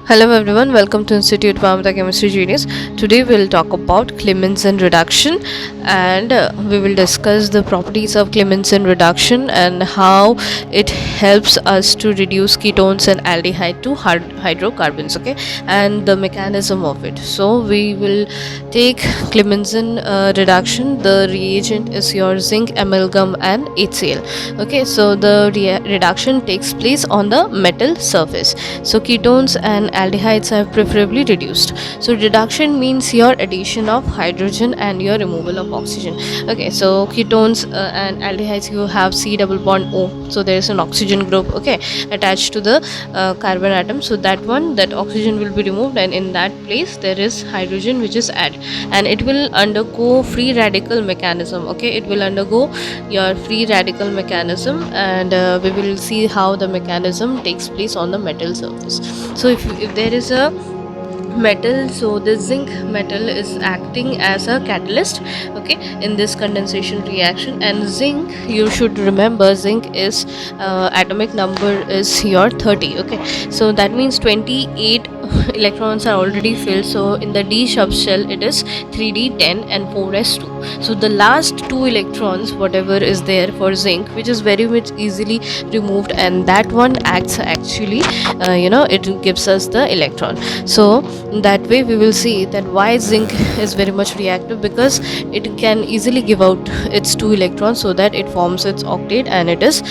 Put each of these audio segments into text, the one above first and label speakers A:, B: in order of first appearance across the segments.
A: Hello everyone, welcome to Institute Pharma Chemistry Genius. Today we'll talk about Clemmensen reduction and we will discuss the properties of Clemmensen reduction and how it helps us to reduce ketones and aldehyde to hydrocarbons, okay, and the mechanism of it. So we will take Clemmensen reduction. The reagent is your zinc, amalgam and HCl, okay. So the reduction takes place on the metal surface. So ketones and aldehydes are preferably reduced. So reduction means your addition of hydrogen and your removal of oxygen. Okay, so ketones and aldehydes, you have C double bond O, so there is an oxygen group, okay, attached to the carbon atom. So that oxygen will be removed, and in that place there is hydrogen which is added, and it will undergo free radical mechanism. Okay, it will undergo your free radical mechanism, and we will see how the mechanism takes place on the metal surface. So if there is a metal, so the zinc metal is acting as a catalyst, okay, in this condensation reaction. And zinc, you should remember, zinc is atomic number is your 30, okay. So that means 28 electrons are already filled. So in the D subshell it is 3d10 and 4s2. So the last two electrons whatever is there for zinc, which is very much easily removed, and that one acts actually it gives us the electron. So that way we will see that why zinc is very much reactive, because it can easily give out its two electrons so that it forms its octet, and it is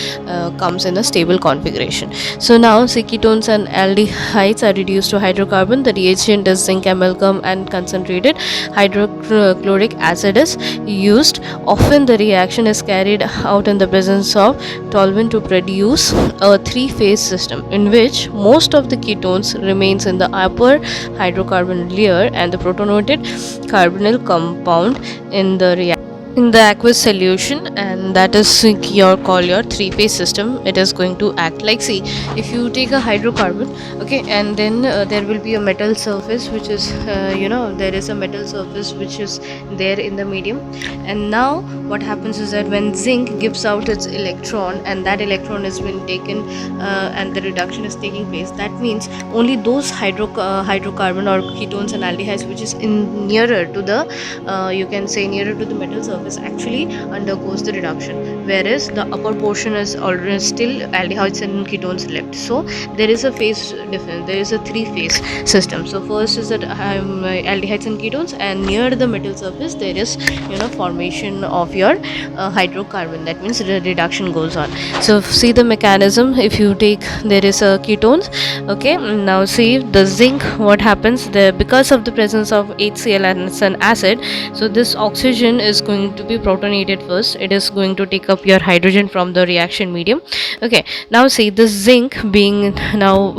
A: comes in a stable configuration. So now see, ketones and aldehydes are reduced to hydrocarbon. The reagent is zinc amalgam and concentrated hydrochloric acid is used. Often the reaction is carried out in the presence of toluene to produce a three-phase system in which most of the ketones remains in the upper hydrocarbon layer and the protonated carbonyl compound in the aqueous solution, and that is your three-phase system. It is going to act like, see, if you take a hydrocarbon, okay, and then there will be a metal surface which is there is a metal surface which is there in the medium. And now what happens is that when zinc gives out its electron, and that electron has been taken and the reduction is taking place, that means only those hydrocarbon or ketones and aldehydes which is nearer to the you can say nearer to the metal surface actually undergoes the reduction, whereas the upper portion is already still aldehydes and ketones left. So there is a phase difference, there is a three-phase system. So first is that aldehydes and ketones, and near the metal surface there is formation of your hydrocarbon. That means the reduction goes on. So see the mechanism. If you take, there is a ketones, okay. Now see the zinc, what happens there, because of the presence of HCl and it's an acid, so this oxygen is going to be protonated first. It is going to take up your hydrogen from the reaction medium, okay. Now see this zinc being now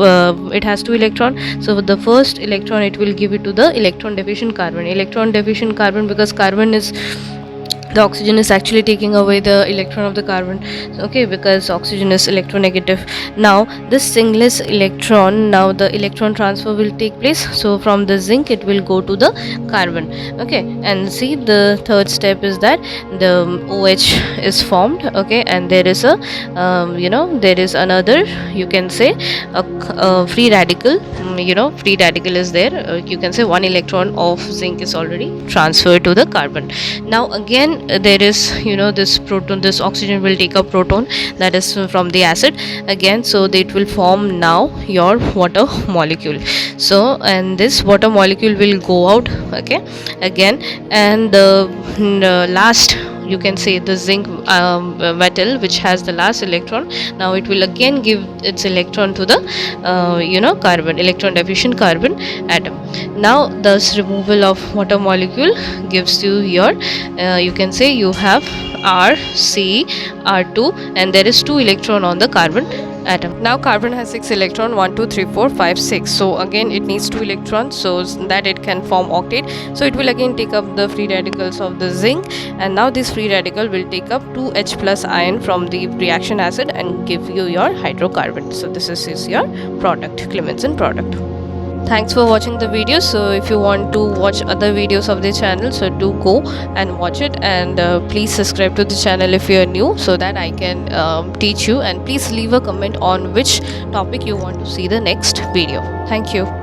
A: it has two electron, so the first electron it will give it to the electron deficient carbon, because carbon is, the oxygen is actually taking away the electron of the carbon, okay, because oxygen is electronegative. Now this singless electron, now the electron transfer will take place. So from the zinc it will go to the carbon, okay. And see the third step is that the OH is formed, okay, and there is a there is another, you can say, a free radical, free radical is there, you can say one electron of zinc is already transferred to the carbon. Now again there is this oxygen will take a proton, that is from the acid again, so it will form now your water molecule. So and this water molecule will go out, okay, again, and the last, you can say, the zinc metal which has the last electron, now it will again give its electron to the carbon, electron deficient carbon atom. Now thus removal of water molecule gives you your you can say you have R2, and there is 2 electron on the carbon atom. Now carbon has 6 electron, 1 2 3 4 5 6, so again it needs 2 electrons so that it can form octet. So it will again take up the free radicals of the zinc, and now this free radical will take up 2H plus ion from the reaction acid and give you your hydrocarbon. So this is your product, Clemmensen product. Thanks for watching the video. So if you want to watch other videos of the channel, so do go and watch it, and please subscribe to the channel if you are new, so that I can teach you, and please leave a comment on which topic you want to see the next video. Thank you.